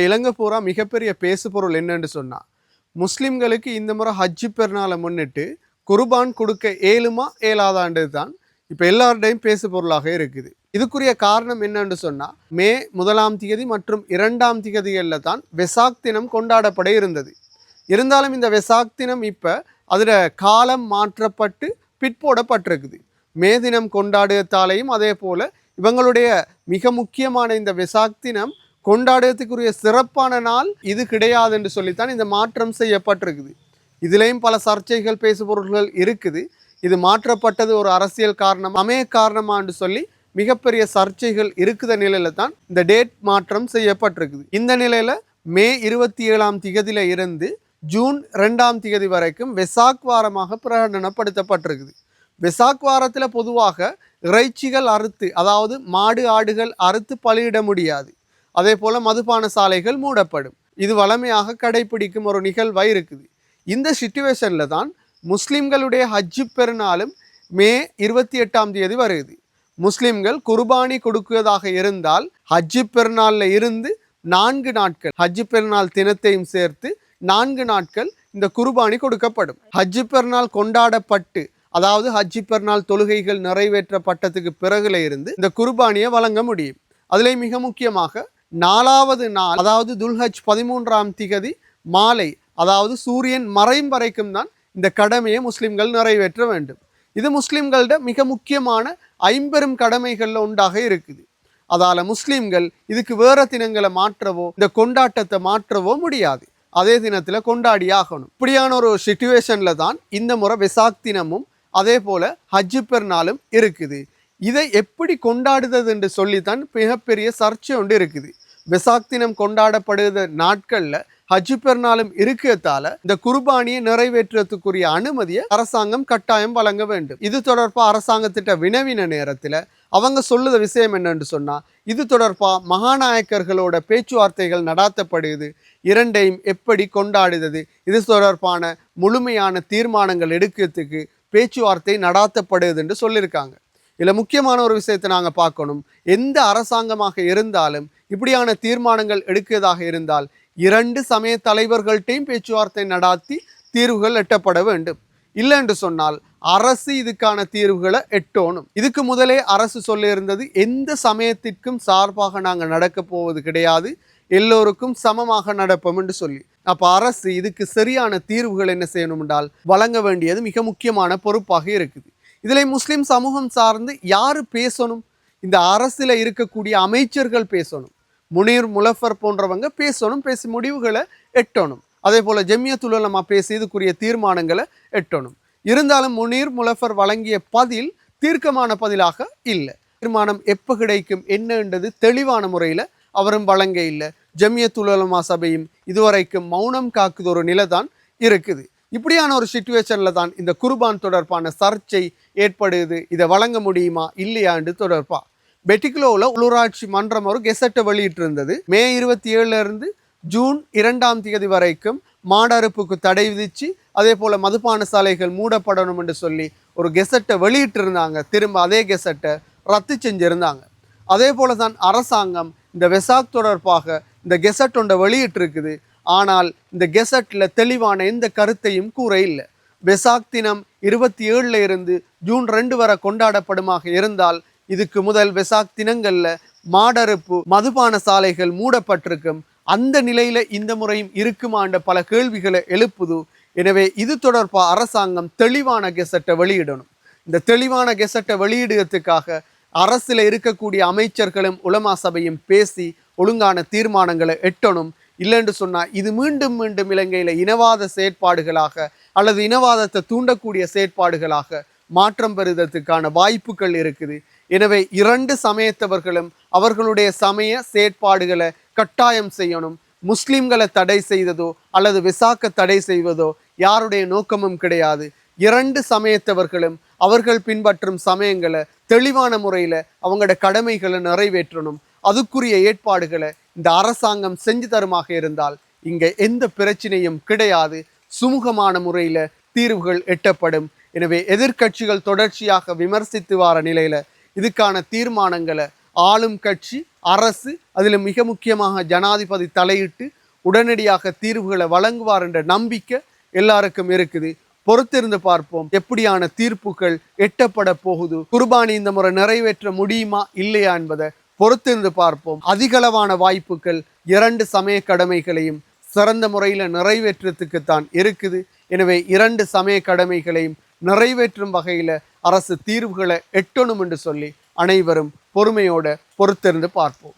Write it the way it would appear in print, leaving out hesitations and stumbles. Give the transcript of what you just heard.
இலங்கை பூரா மிகப்பெரிய பேசு பொருள் என்னன்னு சொன்னா, முஸ்லிம்களுக்கு இந்த முறை ஹஜ்ஜி பெருநாளை முன்னிட்டு குர்பான் கொடுக்க ஏழுமா ஏழாதான்றது தான் இப்போ எல்லாருடையும் பேசு பொருளாக இருக்குது. இதுக்குரிய காரணம் என்னன்னு சொன்னா, மே 1ஆம் தேதி மற்றும் 2ஆம் தேதிகளில் தான் வெசாக் தினம் கொண்டாடப்பட இருந்தது. இருந்தாலும் இந்த வெசாக் தினம் இப்போ அதில் காலம் மாற்றப்பட்டு பிற்போடப்பட்டிருக்குது. மே தினம் கொண்டாடுறதாலையும் அதே போல் இவங்களுடைய மிக முக்கியமான இந்த வெசாக் தினம் கொண்டாடுறதுக்குரிய சிறப்பான நாள் இது கிடையாது என்று சொல்லித்தான் இந்த மாற்றம் செய்யப்பட்டிருக்குது. இதுலேயும் பல சர்ச்சைகள் பேசுபொருள்கள் இருக்குது. இது மாற்றப்பட்டது ஒரு அரசியல் காரணம் அமைய காரணமான்னு சொல்லி மிகப்பெரிய சர்ச்சைகள் இருக்குத நிலையில தான் இந்த டேட் மாற்றம் செய்யப்பட்டிருக்குது. இந்த நிலையில மே 27ஆம் தேதியில இருந்து ஜூன் 2ஆம் தேதி வரைக்கும் வெசாக் வாரமாக பிரகடனப்படுத்தப்பட்டிருக்குது. வெசாக் வாரத்தில் பொதுவாக இறைச்சிகள் அறுத்து, அதாவது மாடு ஆடுகள் அறுத்து பலியிட முடியாது. அதே போல் மதுபான சாலைகள் மூடப்படும். இது வழமையாக கடைபிடிக்கும் ஒரு நிகழ்வாக இருக்குது. இந்த சிச்சுவேஷனில் தான் முஸ்லிம்களுடைய ஹஜ்ஜி பெருநாளும் மே 28ஆம் தேதி வருது. முஸ்லிம்கள் குர்பானி கொடுக்குவதாக இருந்தால் ஹஜ்ஜி பெருநாளில் இருந்து 4 நாட்கள், ஹஜ்ஜி பெருநாள் தினத்தையும் சேர்த்து 4 நாட்கள் இந்த குர்பானி கொடுக்கப்படும். ஹஜ்ஜி பெருநாள் கொண்டாடப்பட்டு, அதாவது ஹஜ்ஜி பெருநாள் தொழுகைகள் நிறைவேற்றப்பட்டதுக்கு பிறகுல இருந்து இந்த குர்பானியை வழங்க முடியும். அதிலே மிக முக்கியமாக 4வது நாள், அதாவது துல்ஹஜ் 13ஆம் திகதி மாலை, அதாவது சூரியன் மறையும் வரைக்கும் தான் இந்த கடமையை முஸ்லிம்கள் நிறைவேற்ற வேண்டும். இது முஸ்லிம்களோட மிக முக்கியமான 50 கடமைகளில் ஒன்றாக இருக்குது. அதால் முஸ்லிம்கள் இதுக்கு வேற தினங்களை மாற்றவோ இந்த கொண்டாட்டத்தை மாற்றவோ முடியாது. அதே தினத்தில் கொண்டாடி ஆகணும். இப்படியான ஒரு சிச்சுவேஷனில் தான் இந்த முறை வெசாக் தினமும் அதே போல் ஹஜ்ஜி பெருநாளும் இருக்குது. இதை எப்படி கொண்டாடுறது என்று சொல்லித்தான் மிகப்பெரிய சர்ச்சை ஒன்று இருக்குது. வெசாக் தினம் கொண்டாடப்படுகிற நாட்களில் ஹஜ்ஜி பெருநாளும் இருக்கிறதால இந்த குர்பானியை நிறைவேற்றுறதுக்குரிய அனுமதியை அரசாங்கம் கட்டாயம் வழங்க வேண்டும். இது தொடர்பாக அரசாங்கத்திட்ட வினவின நேரத்தில் அவங்க சொல்லுத விஷயம் என்னன்னு சொன்னால், இது தொடர்பாக மகாநாயக்கர்களோட பேச்சுவார்த்தைகள் நடாத்தப்படுது, இரண்டையும் எப்படி கொண்டாடுறது, இது தொடர்பான முழுமையான தீர்மானங்கள் எடுக்கிறதுக்கு பேச்சுவார்த்தை நடாத்தப்படுது என்று சொல்லியிருக்காங்க. இதில் முக்கியமான ஒரு விஷயத்தை நாங்கள் பார்க்கணும். எந்த அரசாங்கமாக இருந்தாலும் இப்படியான தீர்மானங்கள் எடுக்கிறதாக இருந்தால் 2 சமய தலைவர்கள்ட்டையும் பேச்சுவார்த்தை நடாத்தி தீர்வுகள் எட்டப்பட வேண்டும். இல்லை என்று சொன்னால் அரசு இதுக்கான தீர்வுகளை எட்டணும். இதுக்கு முதலே அரசு சொல்லியிருந்தது, எந்த சமயத்திற்கும் சார்பாக நாங்கள் நடக்க போவது கிடையாது, எல்லோருக்கும் சமமாக நடப்போம் என்று சொல்லி. அப்போ அரசு இதுக்கு சரியான தீர்வுகள் என்ன செய்யணும் என்றால் வழங்க வேண்டியது மிக முக்கியமான பொறுப்பாக இருக்குது. இதில் முஸ்லிம் சமூகம் சார்ந்து யார் பேசணும்? இந்த அரசில் இருக்கக்கூடிய அமைச்சர்கள் பேசணும். முனீர் முலஃபர் போன்றவங்க பேசணும், பேசி முடிவுகளை எட்டணும். அதே போல் ஜம்மியத்துல் உலமா பேசி இதுக்குரிய தீர்மானங்களை எட்டணும். இருந்தாலும் முனீர் முலஃபர் வழங்கிய பதில் தீர்க்கமான பதிலாக இல்லை. தீர்மானம் எப்போ கிடைக்கும் என்னன்றது தெளிவான முறையில் அவரும் வழங்க இல்லை. ஜம்மியத்துல் உலமா சபையும் இதுவரைக்கும் மௌனம் காக்குது ஒரு நிலை தான் இருக்குது. இப்படியான ஒரு சிச்சுவேஷனில் தான் இந்த குர்பான் தொடர்பான சர்ச்சை ஏற்படுது. இதை வழங்க முடியுமா இல்லையாண்டு தொடர்பாக பெட்டிகுலோவில் உள்ளூராட்சி மன்றம் ஒரு கெசட்டை வெளியிட்டு இருந்தது. மே 27 இருந்து ஜூன் 2ஆம் தேதி வரைக்கும் மாடறுப்புக்கு தடை விதித்து, அதே போல் மதுபான சாலைகள் மூடப்படணும் என்று சொல்லி ஒரு கெசட்டை வெளியிட்டு இருந்தாங்க. திரும்ப அதே கெசட்டை ரத்து செஞ்சுருந்தாங்க. அதே போல தான் அரசாங்கம் இந்த வெசாக் தொடர்பாக இந்த கெசட் ஒன்றை வெளியிட்டு இருக்குது. ஆனால் இந்த கெசட்டில் தெளிவான எந்த கருத்தையும் கூற இல்லை. வெசாக் தினம் 27 இருந்து ஜூன் 2 வரை கொண்டாடப்படுமாக இருந்தால் இதுக்கு முதல் வெசாக் தினங்களில் மாடறுப்பு மதுபான சாலைகள் மூடப்பட்டிருக்கும். அந்த நிலையில் இந்த முறையும் இருக்குமான்ற பல கேள்விகளை எழுப்புது. எனவே இது தொடர்பாக அரசாங்கம் தெளிவான கெசட்டை வெளியிடணும். இந்த தெளிவான கெசட்டை வெளியிடுறதுக்காக அரசில் இருக்கக்கூடிய அமைச்சர்களும் உலமா சபையும் பேசி ஒழுங்கான தீர்மானங்களை எட்டணும். இல்லைன்னு சொன்னால் இது மீண்டும் மீண்டும் இலங்கையில் இனவாத செயற்பாடுகளாக அல்லது இனவாதத்தை தூண்டக்கூடிய செயற்பாடுகளாக மாற்றம் பெறுவதற்கான வாய்ப்புகள் இருக்குது. எனவே 2 சமயத்தவர்களும் அவர்களுடைய சமய செயற்பாடுகளை கட்டாயம் செய்யணும். முஸ்லிம்களை தடை செய்வதோ அல்லது வெசாக்க தடை செய்வதோ யாருடைய நோக்கமும் கிடையாது. 2 சமயத்தவர்களும் அவர்கள் பின்பற்றும் சமயங்களை தெளிவான முறையில் அவங்களோட கடமைகளை நிறைவேற்றணும். அதுக்குரிய ஏற்பாடுகளை இந்த அரசாங்கம் செஞ்சு தருமாக இருந்தால் இங்கே எந்த பிரச்சனையும் கிடையாது. சுமூகமான முறையில் தீர்வுகள் எட்டப்படும். எனவே எதிர்க்கட்சிகள் தொடர்ச்சியாக விமர்சித்து வர நிலையில் இதுக்கான தீர்மானங்களை ஆளும் கட்சி அரசு அதில் மிக முக்கியமாக ஜனாதிபதி தலையிட்டு உடனடியாக தீர்வுகளை வழங்குவார் என்ற நம்பிக்கை எல்லாருக்கும் இருக்குது. பொறுத்திருந்து பார்ப்போம் எப்படியான தீர்ப்புகள் எட்டப்பட போகுது, குர்பானி இந்த முறை நிறைவேற்ற முடியுமா இல்லையா என்பதை பொறுத்திருந்து பார்ப்போம். அதிகளவான வாய்ப்புகள் 2 சமய கடமைகளையும் சிறந்த முறையில் நிறைவேற்றத்துக்குத்தான் இருக்குது. எனவே 2 சமய கடமைகளையும் நிறைவேற்றும் வகையில் அரசு தீர்வுகளை எட்டணும் என்று சொல்லி அனைவரும் பொறுமையோட பொறுத்திருந்து பார்ப்போம்.